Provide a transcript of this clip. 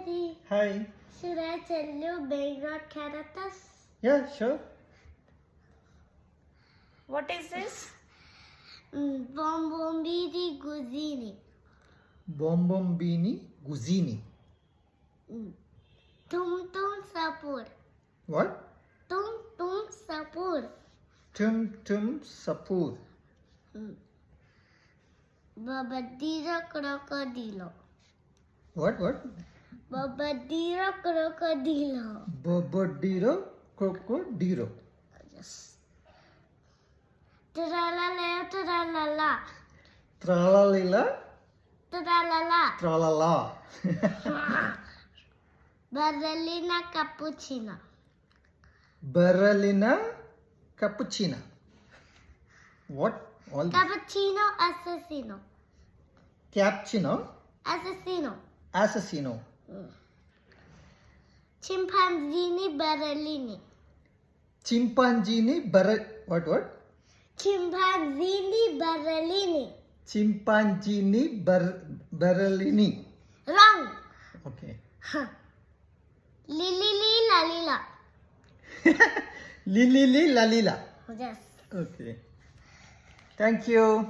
Daddy. Hi. Should I tell you background characters? Yeah, sure. What is this? Bombombini Guzini. Bombombini Guzini. Tum Tum Sapur. What? Tum Tum Sapur. Tum Tum Sapur. Babadira Crocodilo. What? Babadira Crocodilo. Bobodiro Crocodiro. Yes. Tralala tralala. Tralalila. Tralala. Tralala. Berlina Cappuccino. Berlina Cappuccina. What? All this? Cappuccino Assassino. Cappuccino. Assassino. Assassino. Chimpanzini Berlini. Chimpanzini What? Chimpanzini Berlini. Chimpanzini Berlini. Wrong. Okay. Lili Lalila. Lili Lalila. Yes. Okay. Thank you.